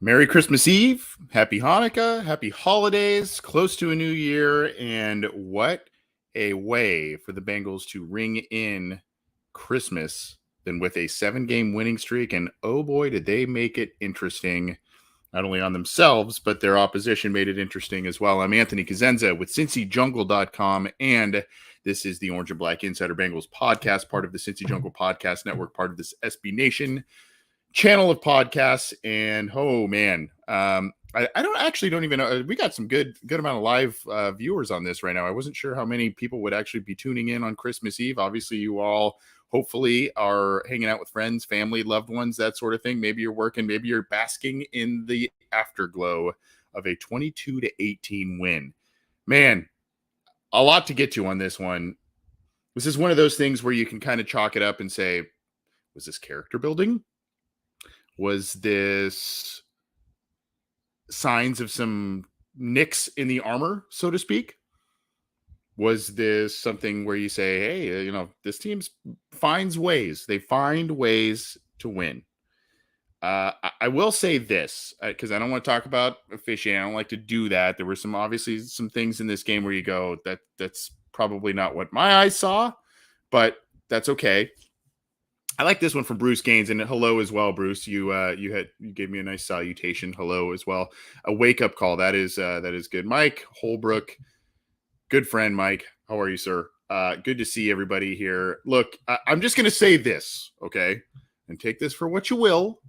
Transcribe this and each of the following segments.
Merry Christmas Eve, Happy Hanukkah, Happy Holidays, close to a new year, and what a way for the Bengals to ring in Christmas than with a 7-game winning streak. And oh boy, did they make it interesting, not only on themselves, but their opposition made it interesting as well. I'm Anthony Cosenza with CincyJungle.com, and this is the Orange and Black Insider Bengals podcast, part of the Cincy Jungle Podcast Network, part of this SB Nation channel of podcasts. And oh man, I don't even know. We got some good amount of live viewers on this right now. I wasn't sure how many people would actually be tuning in on Christmas Eve. Obviously, you all hopefully are hanging out with friends, family, loved ones, that sort of thing. Maybe you're working, maybe you're basking in the afterglow of a 22-18 win. Man, a lot to get to on this one. This is one of those things where you can kind of chalk it up and say, was this character building? Was this signs of some nicks in the armor, so to speak? Was this something where you say, hey, this team finds ways. They find ways to win. I will say this, because I don't want to talk about officiating. I don't like to do that. There were obviously some things in this game where you go, that's probably not what my eyes saw, but that's okay. I like this one from Bruce Gaines, and hello as well, Bruce. You gave me a nice salutation. Hello as well. A wake up call. That is good. Mike Holbrook, good friend, Mike. How are you, sir? Good to see everybody here. Look, I'm just going to say this, okay, and take this for what you will.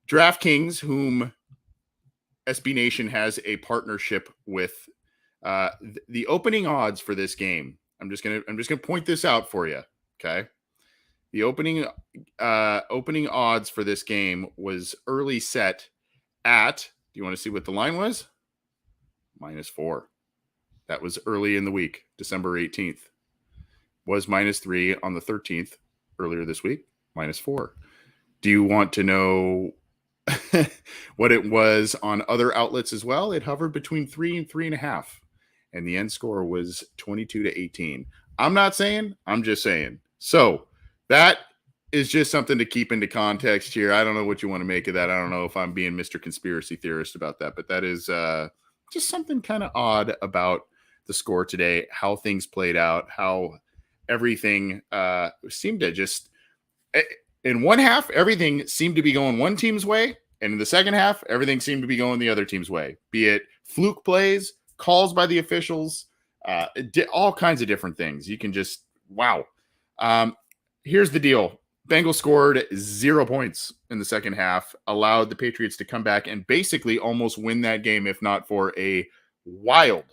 DraftKings, whom SB Nation has a partnership with, the opening odds for this game. I'm just gonna point this out for you, okay. The opening odds for this game was early set at, do you want to see what the line was? -4. That was early in the week, December 18th. Was -3 on the 13th, earlier this week, -4. Do you want to know what it was on other outlets as well? It hovered between 3 and 3.5, and the end score was 22-18. I'm not saying, I'm just saying. So that is just something to keep into context here. I don't know what you want to make of that. I don't know if I'm being Mr. Conspiracy Theorist about that, but that is just something kind of odd about the score today, how things played out, how everything seemed to just, in one half, everything seemed to be going one team's way, and in the second half, everything seemed to be going the other team's way, be it fluke plays, calls by the officials, all kinds of different things. You can just, wow. Here's the deal. Bengals scored 0 points in the second half, allowed the Patriots to come back and basically almost win that game, if not for a wild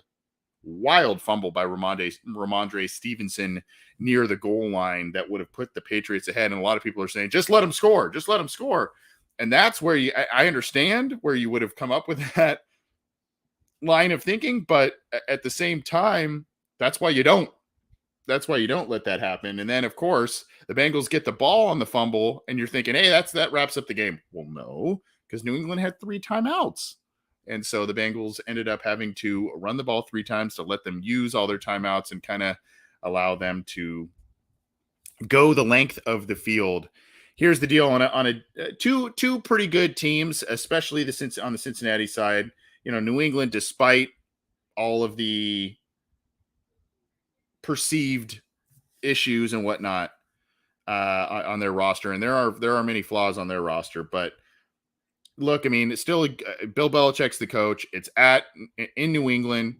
fumble by Ramondre Stevenson near the goal line that would have put the Patriots ahead. And a lot of people are saying, just let them score. Just let them score. And that's where I understand where you would have come up with that line of thinking. But at the same time, that's why you don't. That's why you don't let that happen. And then, of course, the Bengals get the ball on the fumble, and you're thinking, hey, that wraps up the game. Well, no, because New England had 3 timeouts. And so the Bengals ended up having to run the ball 3 times to let them use all their timeouts and kind of allow them to go the length of the field. Here's the deal on two pretty good teams, especially on the Cincinnati side. New England, despite all of the perceived issues and whatnot on their roster, and there are many flaws on their roster, but look, I mean, it's still Bill Belichick's the coach. It's in New England.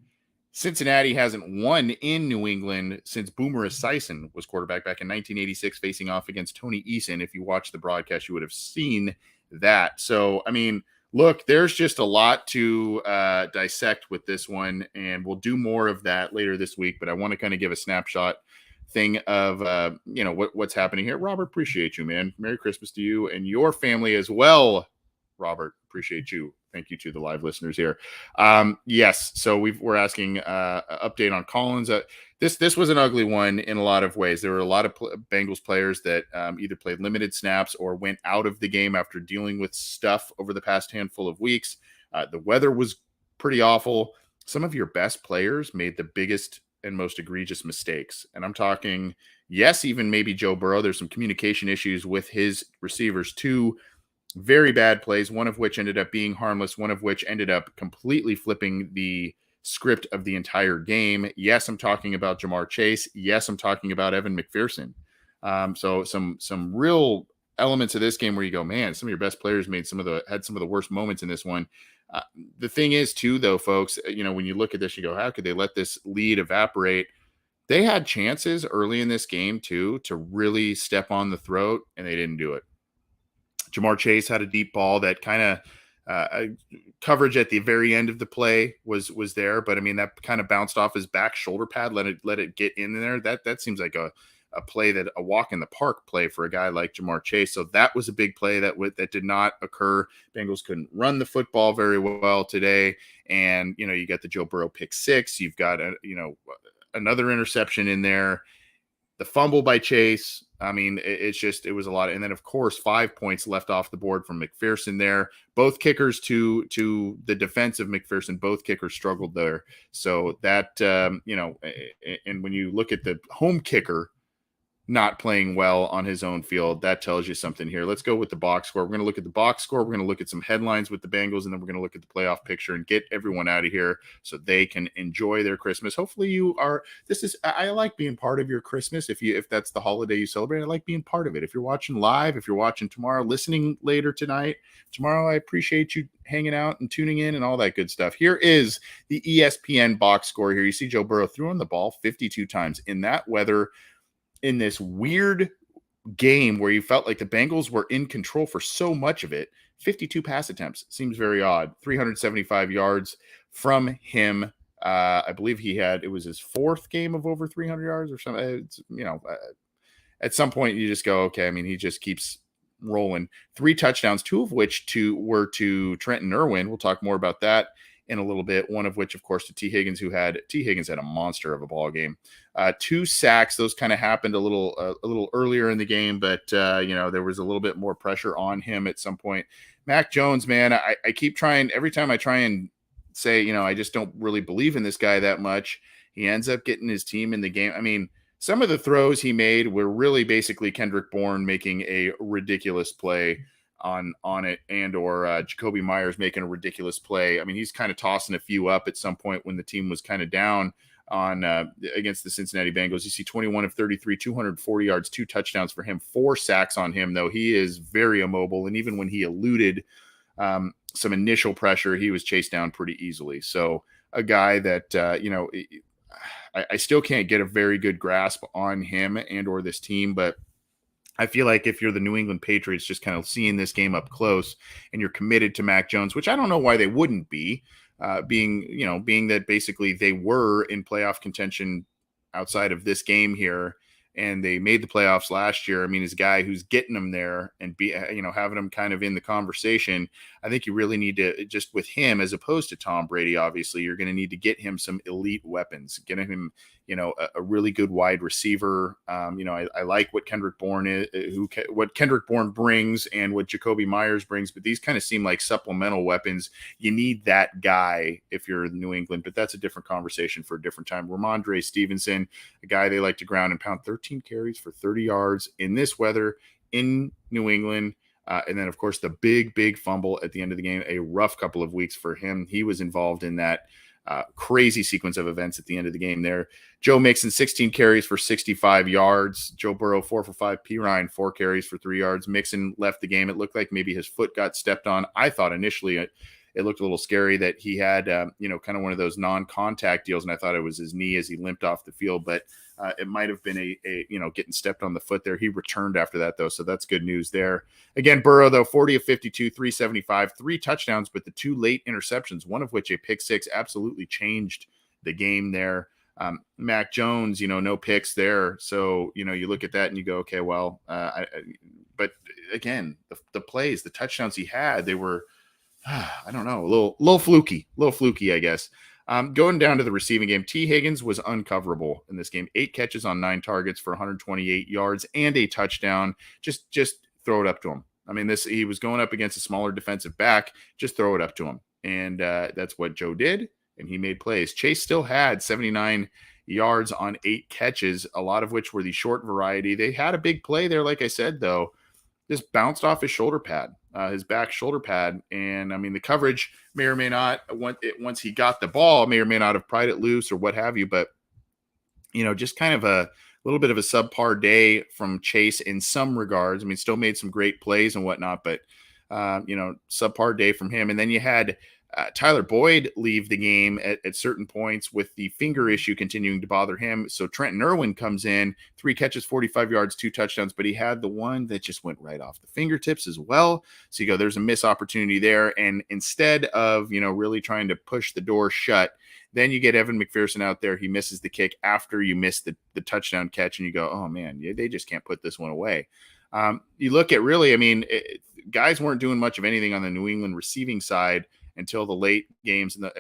Cincinnati hasn't won in New England since Boomer Esiason was quarterback back in 1986, facing off against Tony Eason. If you watched the broadcast, you would have seen that. So, I mean, look, there's just a lot to dissect with this one, and we'll do more of that later this week. But I want to kind of give a snapshot thing of what's happening here. Robert, appreciate you, man. Merry Christmas to you and your family as well. Robert, appreciate you. Thank you to the live listeners here. Yes, so we're asking update on Collins. This was an ugly one in a lot of ways. There were a lot of Bengals players that either played limited snaps or went out of the game after dealing with stuff over the past handful of weeks. The weather was pretty awful. Some of your best players made the biggest and most egregious mistakes. And I'm talking, yes, even maybe Joe Burrow. There's some communication issues with his receivers too. very bad plays, one of which ended up being harmless, one of which ended up completely flipping the script of the entire game. Yes, I'm talking about Jamar Chase. Yes, I'm talking about Evan McPherson. So some real elements of this game where you go, man, some of your best players had some of the worst moments in this one. Uh, the thing is, too, though, folks, when you look at this, you go, how could they let this lead evaporate? They had chances early in this game, too, to really step on the throat, and they didn't do it. Jamar Chase had a deep ball that kind of coverage at the very end of the play was there, but I mean that kind of bounced off his back shoulder pad, let it get in there. That seems like a play that a walk in the park play for a guy like Jamar Chase. So that was a big play that did not occur. Bengals couldn't run the football very well today, and you got the Joe Burrow pick six. You've got another interception in there. The fumble by Chase. I mean, it was a lot. And then, of course, 5 points left off the board from McPherson there. Both kickers to the defense of McPherson, both kickers struggled there. So that, and when you look at the home kicker not playing well on his own field, that tells you something here. Let's go with the box score. We're going to look at the box score. We're going to look at some headlines with the Bengals, and then we're going to look at the playoff picture and get everyone out of here so they can enjoy their Christmas. Hopefully I like being part of your Christmas. If that's the holiday you celebrate, I like being part of it. If you're watching live, if you're watching tomorrow, listening later tonight, tomorrow, I appreciate you hanging out and tuning in and all that good stuff. Here is the ESPN box score here. You see Joe Burrow throwing the ball 52 times in that weather, in this weird game where you felt like the Bengals were in control for so much of it. 52 pass attempts seems very odd. 375 yards from him. I believe it was his fourth game of over 300 yards or something. At some point you just go, okay. I mean, he just keeps rolling. 3 touchdowns, 2 of which were to Trenton Irwin. We'll talk more about that in a little bit. One of which, of course, to T. Higgins, Higgins had a monster of a ball game. 2 sacks. Those kind of happened a little earlier in the game, but there was a little bit more pressure on him at some point. Mac Jones, man, I keep trying. Every time I try and say, I just don't really believe in this guy that much, he ends up getting his team in the game. I mean, some of the throws he made were really basically Kendrick Bourne making a ridiculous play on it, and or Jacoby Myers making a ridiculous play. I mean, he's kind of tossing a few up at some point when the team was kind of down on against the Cincinnati Bengals. You see 21 of 33, 240 yards, 2 touchdowns for him, 4 sacks on him, though. He is very immobile, and even when he eluded some initial pressure, he was chased down pretty easily. So a guy that, I still can't get a very good grasp on him and or this team, but I feel like if you're the New England Patriots, just kind of seeing this game up close and you're committed to Mac Jones, which I don't know why they wouldn't be, being that basically they were in playoff contention outside of this game here, and they made the playoffs last year. I mean, as a guy who's getting them there and having them kind of in the conversation, I think you really need to, just with him as opposed to Tom Brady, obviously, you're going to need to get him some elite weapons, get him, a really good wide receiver. I like what Kendrick Bourne what Kendrick Bourne brings and what Jacoby Myers brings, but these kind of seem like supplemental weapons. You need that guy if you're New England, but that's a different conversation for a different time. Ramondre Stevenson, a guy they like to ground and pound, 13 carries for 30 yards in this weather in New England. And then, of course, the big fumble at the end of the game, a rough couple of weeks for him. He was involved in that crazy sequence of events at the end of the game there. Joe Mixon, 16 carries for 65 yards. Joe Burrow, 4 for 5. P. Ryan, 4 carries for 3 yards. Mixon left the game. It looked like maybe his foot got stepped on. I thought initially it looked a little scary that he had, kind of one of those non-contact deals, and I thought it was his knee as he limped off the field, but it might have been a getting stepped on the foot there. He returned after that, though, so that's good news there. Again, Burrow, though, 40 of 52, 375, 3 touchdowns, but the 2 late interceptions, one of which a pick six, absolutely changed the game there. Mac Jones, no picks there. So, you look at that and you go, okay, well, but again, the plays, the touchdowns he had, they were, I don't know, a little fluky, I guess. Going down to the receiving game, T. Higgins was uncoverable in this game. 8 catches on 9 targets for 128 yards and a touchdown. Just throw it up to him. I mean, he was going up against a smaller defensive back. Just throw it up to him. And that's what Joe did, and he made plays. Chase still had 79 yards on 8 catches, a lot of which were the short variety. They had a big play there, like I said, though. Just bounced off his shoulder pad. his back shoulder pad. And I mean, the coverage may or may not, once he got the ball, may or may not have pried it loose or what have you. But, just kind of a little bit of a subpar day from Chase in some regards. I mean, still made some great plays and whatnot, but, subpar day from him. And then you had Tyler Boyd leave the game at certain points with the finger issue continuing to bother him. So Trenton Irwin comes in, 3 catches, 45 yards, 2 touchdowns, but he had the one that just went right off the fingertips as well. So you go, there's a missed opportunity there. And instead of, really trying to push the door shut, then you get Evan McPherson out there. He misses the kick after you miss the touchdown catch, and you go, oh man, they just can't put this one away. You look at really, I mean, guys weren't doing much of anything on the New England receiving side until the late games and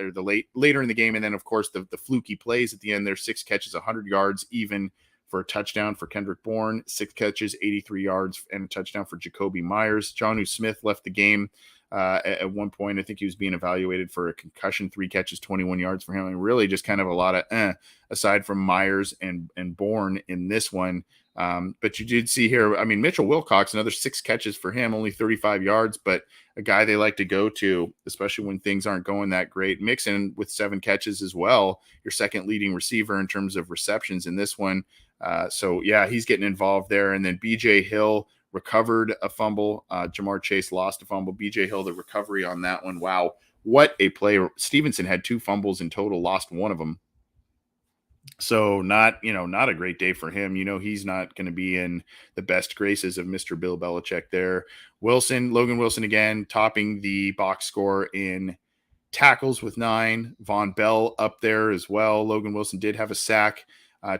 later in the game. And then of course the fluky plays at the end there, 6 catches, 100 yards, even for a touchdown for Kendrick Bourne, 6 catches, 83 yards and a touchdown for Jacoby Myers. Jonnu Smith left the game at one point. I think he was being evaluated for a concussion, 3 catches, 21 yards for him. And really just kind of a lot of aside from Myers and Bourne in this one. But you did see here, I mean, Mitchell Wilcox, another 6 catches for him, only 35 yards, but a guy they like to go to, especially when things aren't going that great. Mixon with 7 catches as well, your second leading receiver in terms of receptions in this one. So yeah, he's getting involved there. And then BJ Hill recovered a fumble. Jamar Chase lost a fumble. BJ Hill, the recovery on that one. Wow. What a play. Stevenson had 2 fumbles in total, lost one of them. So not a great day for him. He's not going to be in the best graces of Mr. Bill Belichick there. Logan Wilson again, topping the box score in tackles with 9. Von Bell up there as well. Logan Wilson did have a sack,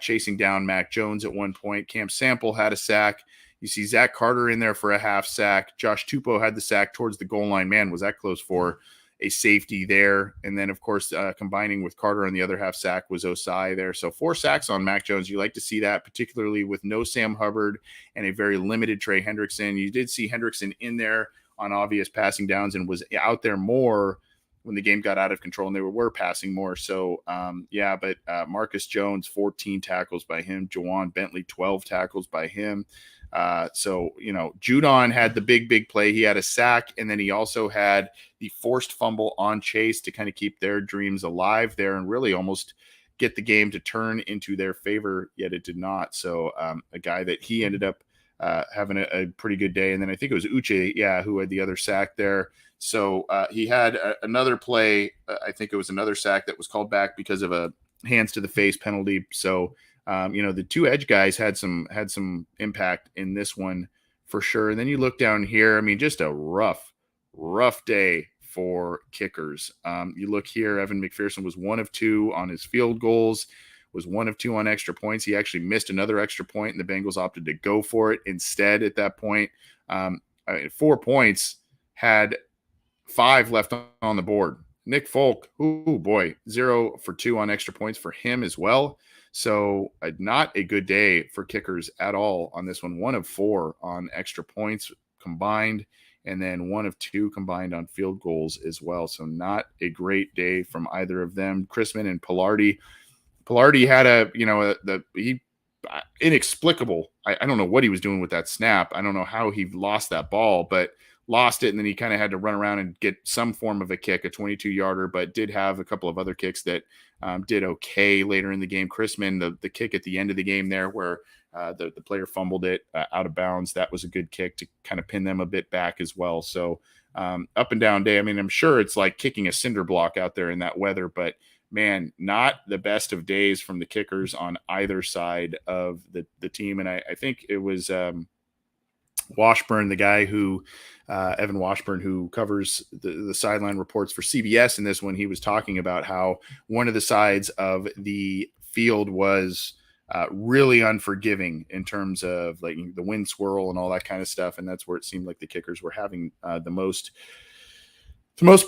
chasing down Mac Jones at one point. Cam Sample had a sack. You see Zach Carter in there for a half sack. Josh Tupou had the sack towards the goal line. Man, was that close for a safety there. And then, of course, combining with Carter on the other half sack was Osai there. So 4 sacks on Mac Jones. You like to see that, particularly with no Sam Hubbard and a very limited Trey Hendrickson. You did see Hendrickson in there on obvious passing downs and was out there more when the game got out of control and they were passing more. So, but Marcus Jones, 14 tackles by him. Jawan Bentley, 12 tackles by him. Judon had the big play. He had a sack, and then he also had the forced fumble on Chase to kind of keep their dreams alive there and really almost get the game to turn into their favor, yet it did not. So a guy that he ended up having a pretty good day. And then I think it was Uche, who had the other sack there. So he had another play. I think it was another sack that was called back because of a hands to the face penalty. So the 2 edge guys had some impact in this one for sure. And then you look down here, I mean, just a rough day for kickers. You look here, Evan McPherson was 1 of 2 on his field goals, was 1 of 2 on extra points. He actually missed another extra point, and the Bengals opted to go for it instead at that point. 4 points, had 5 left on the board. Nick Folk, 0 for 2 on extra points for him as well. So not a good day for kickers at all on this one. 1 of 4 on extra points combined, and then 1 of 2 combined on field goals as well. So not a great day from either of them. Chrisman and Pilardi. Pilardi had inexplicable. I don't know what he was doing with that snap. I don't know how he lost that ball, but lost it, and then he kind of had to run around and get some form of a kick, a 22-yarder, but did have a couple of other kicks that did okay later in the game. Chrisman, the kick at the end of the game there where the player fumbled it out of bounds, that was a good kick to kind of pin them a bit back as well. So up and down day. I mean, I'm sure it's like kicking a cinder block out there in that weather, but man, not the best of days from the kickers on either side of the team. And I think it was Washburn, the guy who Evan Washburn, who covers the sideline reports for CBS in this one, he was talking about how one of the sides of the field was really unforgiving in terms of like the wind swirl and all that kind of stuff. And that's where it seemed like the kickers were having the most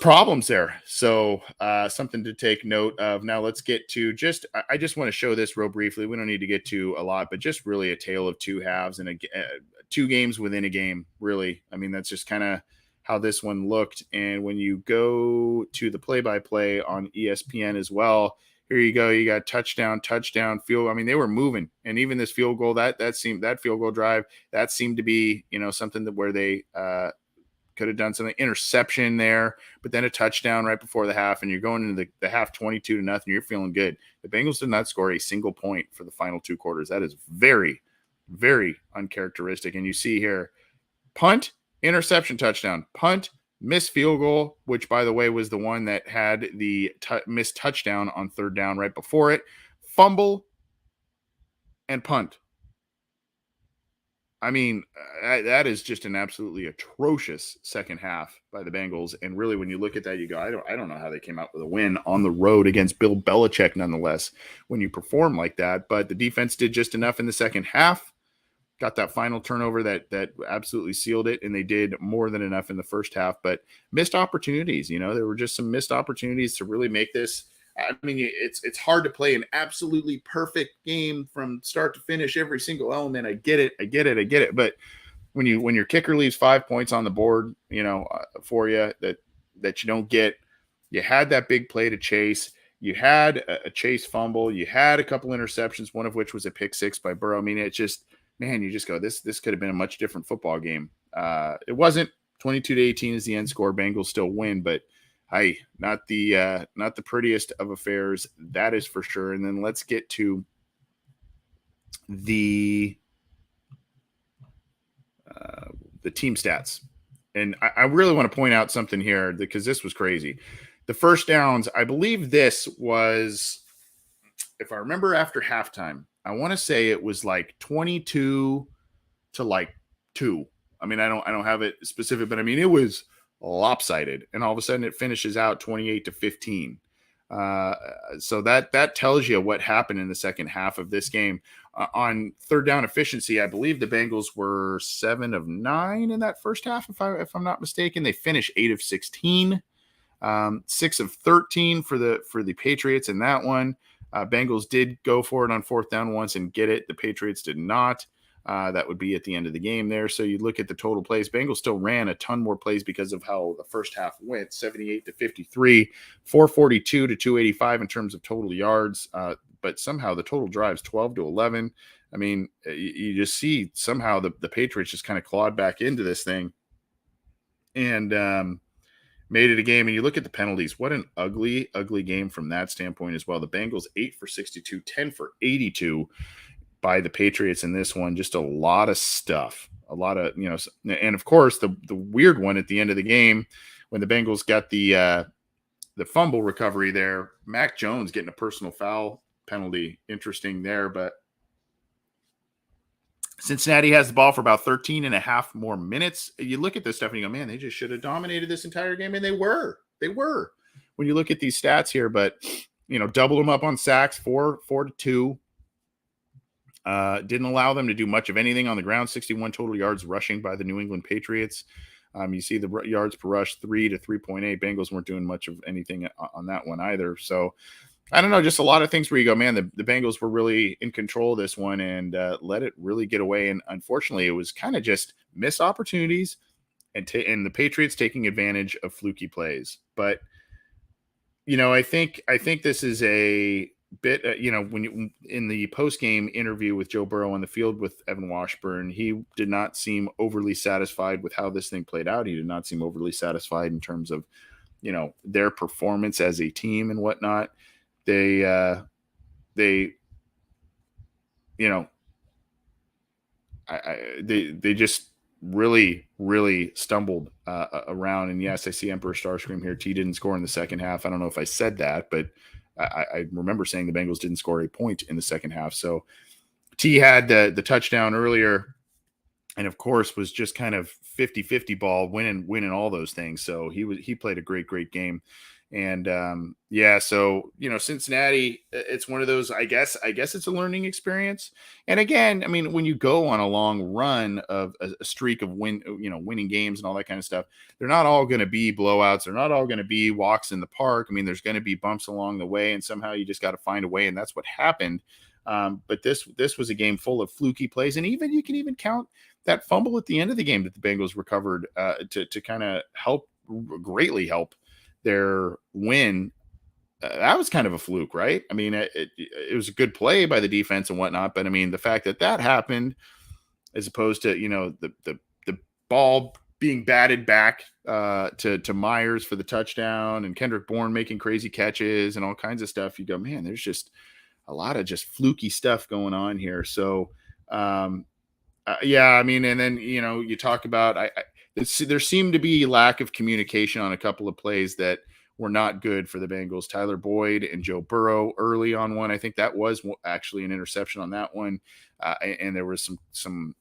problems there. So something to take note of. Now let's get to I just want to show this real briefly. We don't need to get to a lot, but just really a tale of 2 halves and 2 games within a game, really. I mean, that's just kind of how this one looked. And when you go to the play-by-play on ESPN as well, here you go. You got touchdown, field. I mean, they were moving. And even this field goal, that field goal drive, that seemed to be, something that where they could have done something. Interception there, but then a touchdown right before the half, and you're going into the half 22-0. You're feeling good. The Bengals did not score a single point for the final 2 quarters. That is very, very uncharacteristic. And you see here, punt, interception, touchdown, punt, missed field goal, which, by the way, was the one that had the missed touchdown on 3rd down right before it, fumble, and punt. I mean, that is just an absolutely atrocious second half by the Bengals. And really, when you look at that, you go, I don't know how they came out with a win on the road against Bill Belichick, nonetheless, when you perform like that. But the defense did just enough in the second half, got that final turnover that absolutely sealed it, and they did more than enough in the first half. But missed opportunities, there were just some missed opportunities to really make this. I mean, it's hard to play an absolutely perfect game from start to finish, every single element. I get it. But when your kicker leaves 5 points on the board, for you that you don't get, you had that big play to Chase. You had a Chase fumble. You had a couple interceptions, one of which was a pick 6 by Burrow. I mean, it's just, man, you just go, this could have been a much different football game. It wasn't. 22-18 is the end score. Bengals still win, but hey, not the prettiest of affairs, that is for sure. And then let's get to the team stats. And I really want to point out something here because this was crazy. The first downs, I believe this was, if I remember after halftime, I want to say it was like 22 to like 2. I mean, I don't have it specific, but I mean, it was lopsided, and all of a sudden it finishes out 28-15. So that tells you what happened in the second half of this game. On 3rd down efficiency, I believe the Bengals were 7 of 9 in that first half, if I'm not mistaken. They finished 8 of 16, 6 of 13 for the Patriots in that one. Bengals did go for it on 4th down once and get it. The Patriots did not. That would be at the end of the game there. So you look at the total plays. Bengals still ran a ton more plays because of how the first half went, 78-53, 442 to 285 in terms of total yards. But somehow the total drives 12-11. I mean, you just see somehow the Patriots just kind of clawed back into this thing and made it a game. And you look at the penalties. What an ugly, ugly game from that standpoint as well. The Bengals 8 for 62, 10 for 82. By the Patriots in this one. Just a lot of stuff, a lot of, and of course the weird one at the end of the game when the Bengals got the fumble recovery there, Mac Jones getting a personal foul penalty. Interesting there, but Cincinnati has the ball for about 13 and a half more minutes. You look at this stuff and you go, man, they just should have dominated this entire game. And they were when you look at these stats here, but doubled them up on sacks, 4-2. Didn't allow them to do much of anything on the ground. 61 total yards rushing by the New England Patriots. You see the yards per rush 3 to 3.8. Bengals weren't doing much of anything on that one either. So I don't know, just a lot of things where you go, man, the Bengals were really in control of this one and let it really get away. And unfortunately, it was kind of just missed opportunities and the Patriots taking advantage of fluky plays. But I think this is a bit, when you in the post-game interview with Joe Burrow on the field with Evan Washburn, he did not seem overly satisfied with how this thing played out. He did not seem overly satisfied in terms of, their performance as a team and whatnot. They just really, really stumbled around. And yes, I see Emperor Starscream here. T didn't score in the second half. I don't know if I said that, but I remember saying the Bengals didn't score a point in the second half. So T had the touchdown earlier and, of course, was just kind of 50-50 ball, winning all those things. So he played a great game. And so Cincinnati, it's one of those. I guess it's a learning experience. And again, I mean, when you go on a long run of a streak of winning games and all that kind of stuff, they're not all going to be blowouts. They're not all going to be walks in the park. I mean, there's going to be bumps along the way, and somehow you just got to find a way. And that's what happened. But this was a game full of fluky plays, and you can even count that fumble at the end of the game that the Bengals recovered to kind of greatly help their win. That was kind of a fluke, right? I mean, it was a good play by the defense and whatnot, but I mean, the fact that happened, as opposed to the ball being batted back to Myers for the touchdown, and Kendrick Bourne making crazy catches and all kinds of stuff. You go, man, there's just a lot of just fluky stuff going on here. So, yeah, I mean, and then you talk about there seemed to be lack of communication on a couple of plays that were not good for the Bengals. Tyler Boyd and Joe Burrow early on one. I think that was actually an interception on that one, and there was some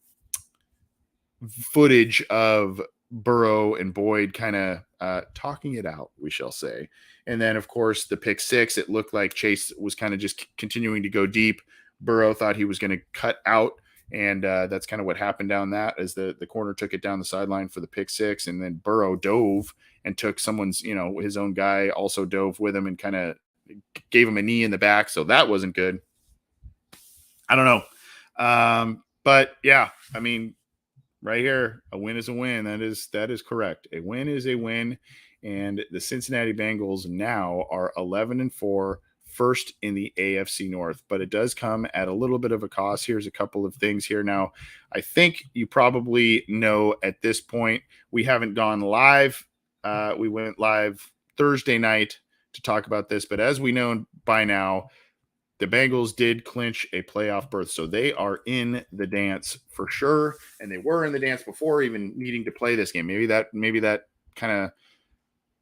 footage of Burrow and Boyd kind of talking it out, we shall say. And then, of course, the pick six, it looked like Chase was kind of just continuing to go deep. Burrow thought he was going to cut out, and that's kind of what happened down that as the corner took it down the sideline for the pick six. And then Burrow dove and took someone's, his own guy also dove with him and kind of gave him a knee in the back. So that wasn't good. I don't know. But yeah, I mean, right here, a win is a win. That is correct. A win is a win. And the Cincinnati Bengals now are 11-4, first in the AFC North. But it does come at a little bit of a cost. Here's a couple of things here. Now, I think you probably know at this point, we haven't gone live. We went live Thursday night to talk about this. But as we know by now, the Bengals did clinch a playoff berth, so they are in the dance for sure, and they were in the dance before even needing to play this game. Maybe that kind of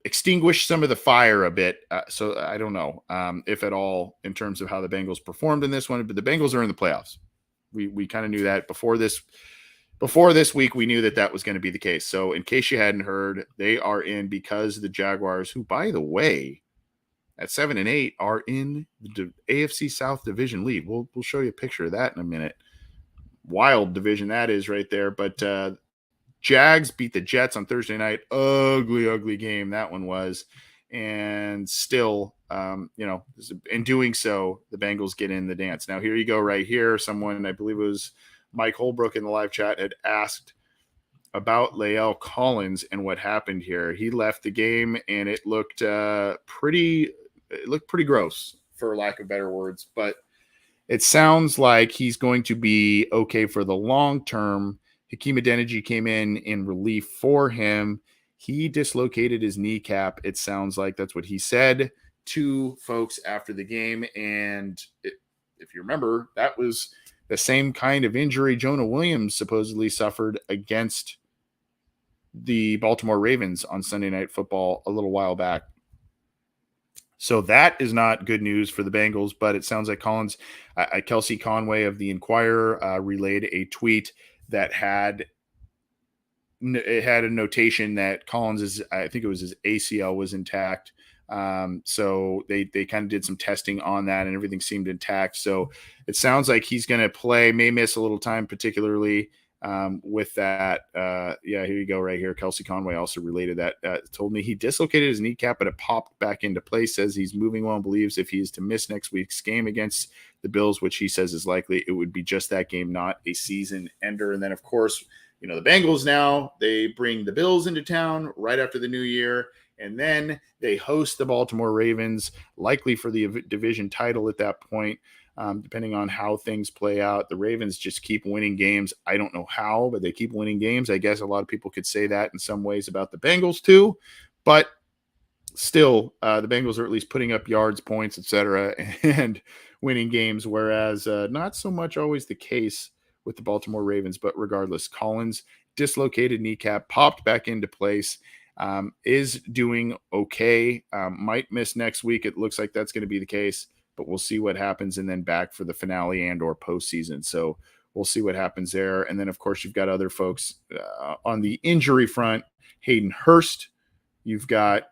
extinguished some of the fire a bit. So I don't know if at all in terms of how the Bengals performed in this one, but the Bengals are in the playoffs. We kind of knew that before this week. We knew that was going to be the case. So in case you hadn't heard, they are in because the Jaguars, who by the way, at 7-8, are in the AFC South division lead. We'll show you a picture of that in a minute. Wild division that is right there. But Jags beat the Jets on Thursday night. Ugly game that one was. And still, in doing so, the Bengals get in the dance. Now, here you go right here. Someone, I believe it was Mike Holbrook in the live chat, had asked about Lael Collins and what happened here. He left the game, and it looked pretty gross, for lack of better words. But it sounds like he's going to be okay for the long term. Hakeem Adeniji came in relief for him. He dislocated his kneecap. It sounds like that's what he said to folks after the game. And if you remember, that was the same kind of injury Jonah Williams supposedly suffered against the Baltimore Ravens on Sunday Night Football a little while back. So that is not good news for the Bengals, but it sounds like Collins, Kelsey Conway of the Inquirer relayed a tweet that had a notation that Collins I think it was his ACL was intact. So they kind of did some testing on that and everything seemed intact. So it sounds like he's going to play, may miss a little time, particularly with that. Yeah, here you go right here. Kelsey Conway also related that, told me he dislocated his kneecap, but it popped back into place, says he's moving well and believes if he is to miss next week's game against the Bills, which he says is likely, it would be just that game, not a season ender. And then, of course, the Bengals now, they bring the Bills into town right after the new year, and then they host the Baltimore Ravens, likely for the division title at that point. Depending on how things play out, the Ravens just keep winning games. I don't know how, but they keep winning games. I guess a lot of people could say that in some ways about the Bengals too, but still, the Bengals are at least putting up yards, points, etc., and winning games, whereas not so much always the case with the Baltimore Ravens. But regardless, Collins, dislocated kneecap, popped back into place, is doing okay, might miss next week. It looks like that's going to be the case, but we'll see what happens, and then back for the finale and or postseason. So we'll see what happens there. And then, of course, you've got other folks on the injury front. Hayden Hurst, you've got,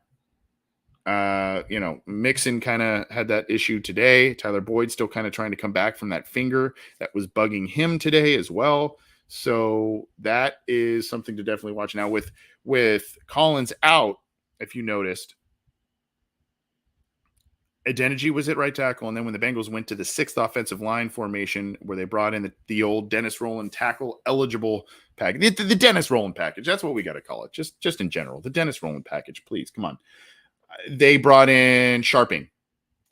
Mixon kind of had that issue today. Tyler Boyd still kind of trying to come back from that finger that was bugging him today as well. So that is something to definitely watch. Now with Collins out, if you noticed, Adeniji was at right tackle, and then when the Bengals went to the sixth offensive line formation, where they brought in the old Dennis Rowland tackle eligible package, the Dennis Rowland package, that's what we got to call it, just in general, the Dennis Rowland package, please, come on. They brought in Sharping,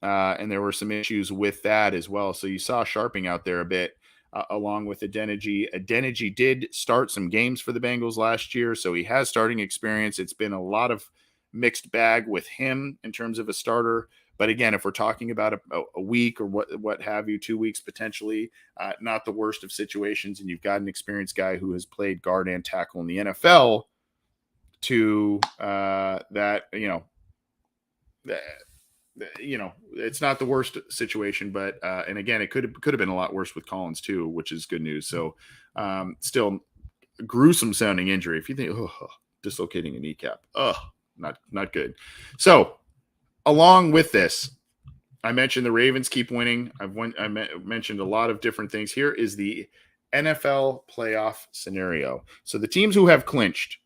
and there were some issues with that as well. So you saw Sharping out there a bit. along with Adeniji. Adeniji did start some games for the Bengals last year, so he has starting experience. It's been a lot of mixed bag with him in terms of a starter. But again, if we're talking about a week or what have you, 2 weeks potentially, not the worst of situations, and you've got an experienced guy who has played guard and tackle in the NFL to that, it's not the worst situation, but and again, it could have been a lot worse with Collins too, which is good news. So still gruesome sounding injury. If you think, dislocating a kneecap, not good. So along with this, I mentioned the Ravens keep winning. I mentioned a lot of different things. Here is the NFL playoff scenario. So the teams who have clinched,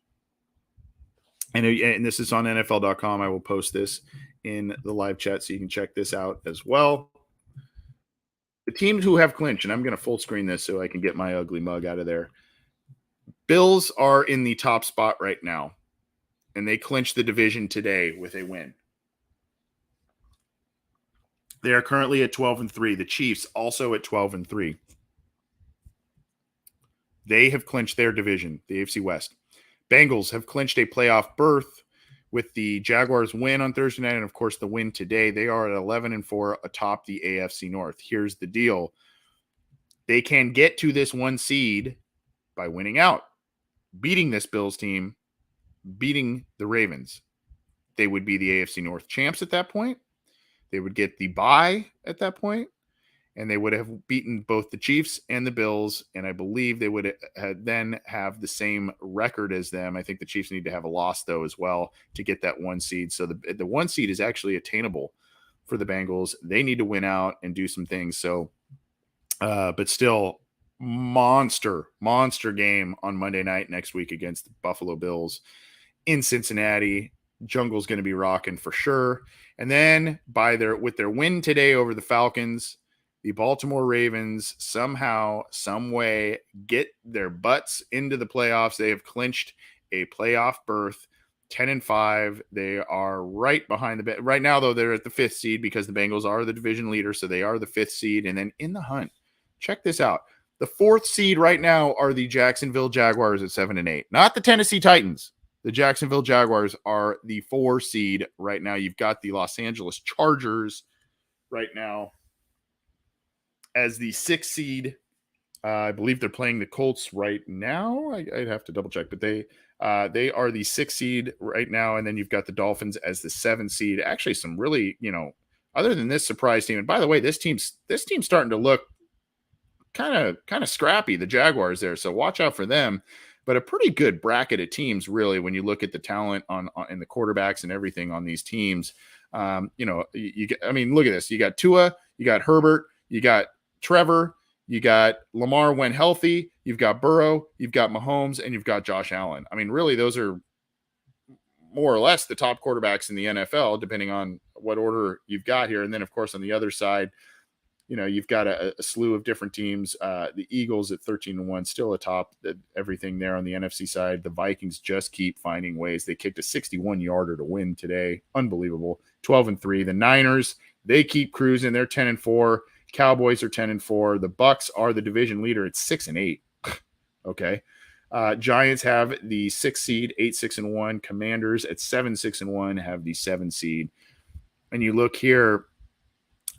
and this is on NFL.com. I will post this in the live chat so you can check this out as well. The teams who have clinched, and I'm going to full screen this so I can get my ugly mug out of there. Bills are in the top spot right now, and they clinched the division today with a win. They are currently at 12-3. The Chiefs also at 12-3. They have clinched their division, the AFC West. Bengals have clinched a playoff berth with the Jaguars win on Thursday night and, of course, the win today. They are at 11-4 atop the AFC North. Here's the deal. They can get to this 1 seed by winning out, beating this Bills team, beating the Ravens. They would be the AFC North champs at that point. They would get the bye at that point, and they would have beaten both the Chiefs and the Bills, and I believe they would then have the same record as them. I think the Chiefs need to have a loss, though, as well to get that 1 seed. So the 1 seed is actually attainable for the Bengals. They need to win out and do some things. So, but still, monster game on Monday night next week against the Buffalo Bills in Cincinnati. Jungle's going to be rocking for sure. And then with their win today over the Falcons, the Baltimore Ravens somehow, some way get their butts into the playoffs. They have clinched a playoff berth, 10-5. They are right behind right now, though. They're at the 5th seed because the Bengals are the division leader, so they are the 5th seed. And then in the hunt, check this out. The 4th seed right now are the Jacksonville Jaguars at 7-8, not the Tennessee Titans. The Jacksonville Jaguars are the 4 seed right now. You've got the Los Angeles Chargers right now as the 6th seed. I believe they're playing the Colts right now. I'd have to double check, but they are the 6th seed right now. And then you've got the Dolphins as the 7th seed. Actually, some really, other than this surprise team. And by the way, this team's starting to look kind of scrappy, the Jaguars there. So watch out for them. But a pretty good bracket of teams, really, when you look at the talent on and the quarterbacks and everything on these teams. Look at this. You got Tua, you got Herbert, you got Trevor, you got Lamar when healthy, you've got Burrow, you've got Mahomes, and you've got Josh Allen. I mean, really, those are more or less the top quarterbacks in the NFL, depending on what order you've got here. And then, of course, on the other side, you've got a slew of different teams. The Eagles at 13-1, still atop everything there on the NFC side. The Vikings just keep finding ways. They kicked a 61-yarder to win today. Unbelievable. 12-3. The Niners, they keep cruising. They're 10-4. Cowboys are 10-4. The Bucks are the division leader at 6-8. Okay. Giants have the 6th seed, 8-6-1. Commanders at 7-6-1 have the 7th seed. And you look here,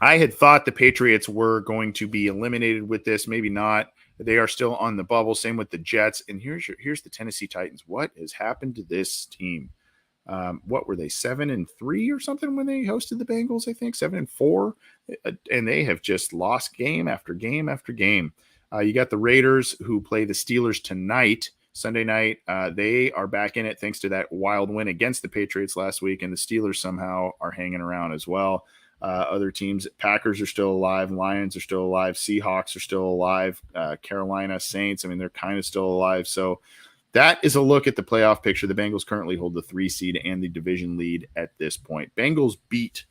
I had thought the Patriots were going to be eliminated with this. Maybe not. They are still on the bubble. Same with the Jets. And here's the Tennessee Titans. What has happened to this team? What were they, 7-3 or something when they hosted the Bengals? I think 7-4, and they have just lost game after game after game. You got the Raiders who play the Steelers tonight, Sunday night. They are back in it thanks to that wild win against the Patriots last week, and the Steelers somehow are hanging around as well. Other teams, Packers are still alive, Lions are still alive, Seahawks are still alive, Carolina Saints, I mean, they're kind of still alive. So that is a look at the playoff picture. The Bengals currently hold the 3 seed and the division lead at this point. Bengals beat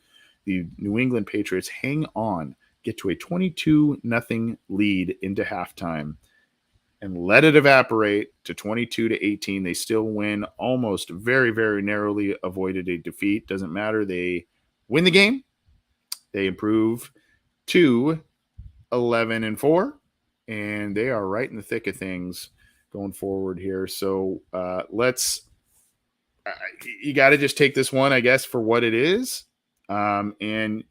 the New England Patriots, hang on, get to a 22-0 lead into halftime, and let it evaporate to 22-18. They still win, almost very, very narrowly avoided a defeat. Doesn't matter. They win the game. They improve to 11-4. and they are right in the thick of things going forward here. So you got to just take this one, I guess, for what it is. And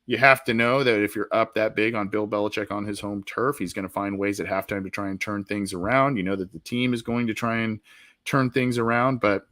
you have to know that if you're up that big on Bill Belichick on his home turf, he's going to find ways at halftime to try and turn things around. You know that the team is going to try and turn things around, but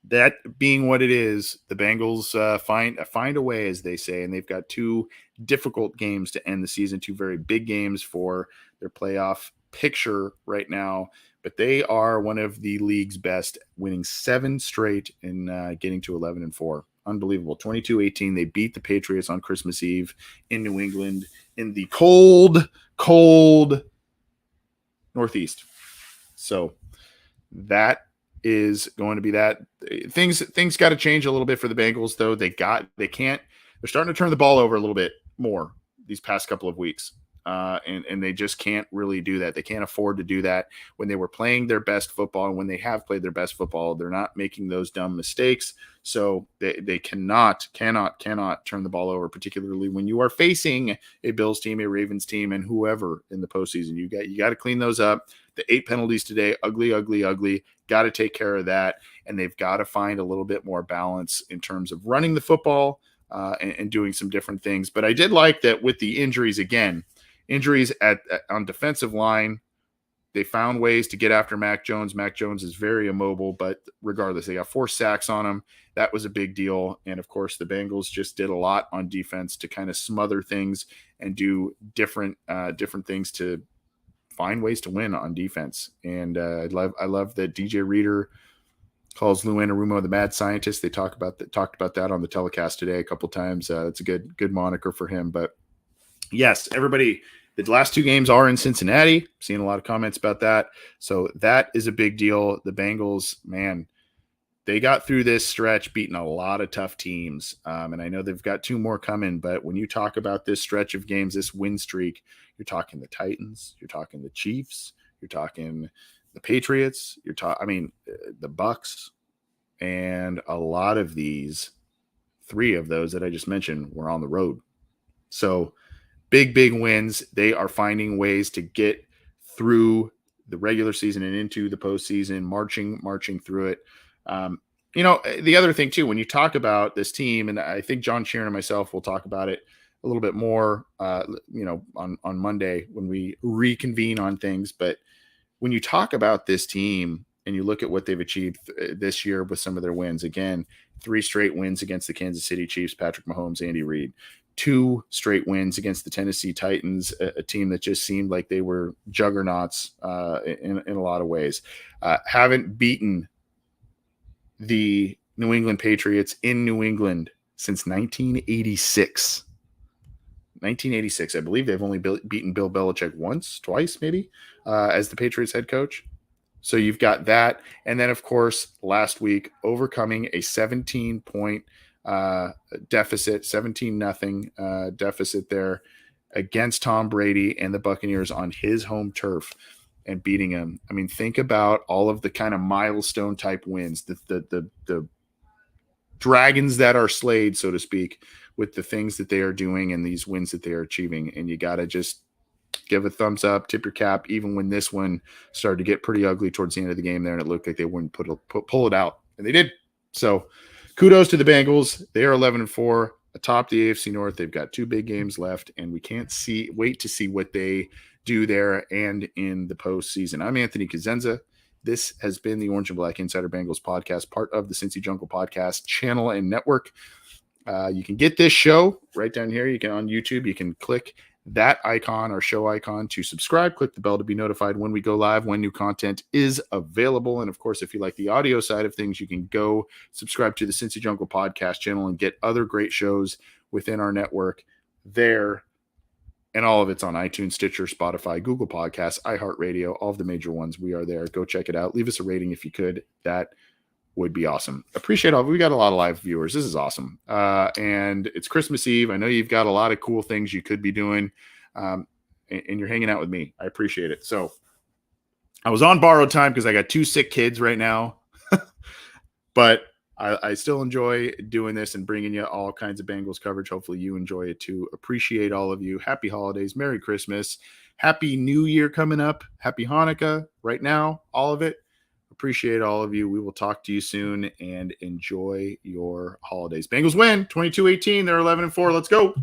that being what it is, the Bengals find a way, as they say, and they've got two difficult games to end the season, two very big games for their playoff picture right now. But they are one of the league's best, winning 7 straight and getting to 11-4. Unbelievable. 22-18. They beat the Patriots on Christmas Eve in New England in the cold Northeast. So that is going to be that. Things got to change a little bit for the Bengals, though. They're starting to turn the ball over a little bit more these past couple of weeks. And they just can't really do that. They can't afford to do that when they were playing their best football. And when they have played their best football, they're not making those dumb mistakes. So they cannot turn the ball over, particularly when you are facing a Bills team, a Ravens team, and whoever in the postseason. You got to clean those up. The 8 penalties today, ugly. Got to take care of that. And they've got to find a little bit more balance in terms of running the football and doing some different things. But I did like that with the injuries again. Injuries on defensive line, they found ways to get after Mac Jones. Mac Jones is very immobile, but regardless, they got 4 sacks on him. That was a big deal. And, of course, the Bengals just did a lot on defense to kind of smother things and do different things to find ways to win on defense. And I love that DJ Reader calls Lou Anarumo the mad scientist. They talked about that on the telecast today a couple times. It's a good moniker for him. But, yes, everybody – the last 2 games are in Cincinnati. Seeing a lot of comments about that. So that is a big deal. The Bengals, man, they got through this stretch beating a lot of tough teams. And I know they've got 2 more coming. But when you talk about this stretch of games, this win streak, you're talking the Titans. You're talking the Chiefs. You're talking the Patriots. The Bucks. And a lot of these, 3 of those that I just mentioned, were on the road. So big wins. They are finding ways to get through the regular season and into the postseason, marching through it. The other thing too, when you talk about this team, and I think John Sheeran and myself will talk about it a little bit more, on Monday when we reconvene on things. But when you talk about this team and you look at what they've achieved this year with some of their wins, again, 3 straight wins against the Kansas City Chiefs, Patrick Mahomes, Andy Reid. 2 straight wins against the Tennessee Titans, a team that just seemed like they were juggernauts in a lot of ways. Haven't beaten the New England Patriots in New England since 1986. 1986. I believe they've only beaten Bill Belichick twice, maybe, as the Patriots head coach. So you've got that. And then, of course, last week, overcoming a 17-point deficit, 17-0 deficit there against Tom Brady and the Buccaneers on his home turf and beating him. I mean, think about all of the kind of milestone type wins, the dragons that are slayed, so to speak, with the things that they are doing and these wins that they are achieving. And you got to just give a thumbs up, tip your cap, even when this one started to get pretty ugly towards the end of the game there, and it looked like they wouldn't pull it out, and they did. So kudos to the Bengals. They are 11-4 atop the AFC North. They've got 2 big games left, and we can't wait to see what they do there and in the postseason. I'm Anthony Cosenza. This has been the Orange and Black Insider Bengals podcast, part of the Cincy Jungle podcast channel and network. You can get this show right down here. You can on YouTube. You can click that icon, our show icon, to subscribe. Click the bell to be notified when we go live, when new content is available. And of course, if you like the audio side of things, you can go subscribe to the Cincy Jungle podcast channel and get other great shows within our network there. And all of it's on iTunes, Stitcher, Spotify, Google Podcasts, iHeartRadio, all of the major ones. We are there. Go check it out. Leave us a rating if you could. That would be awesome. Appreciate all. We got a lot of live viewers. This is awesome. And it's Christmas Eve. I know you've got a lot of cool things you could be doing. And you're hanging out with me. I appreciate it. So I was on borrowed time because I got 2 sick kids right now. But I still enjoy doing this and bringing you all kinds of Bengals coverage. Hopefully you enjoy it too. Appreciate all of you. Happy holidays. Merry Christmas. Happy New Year coming up. Happy Hanukkah right now. All of it. Appreciate all of you. We will talk to you soon and enjoy your holidays. Bengals win 22-18. They're 11-4. Let's go.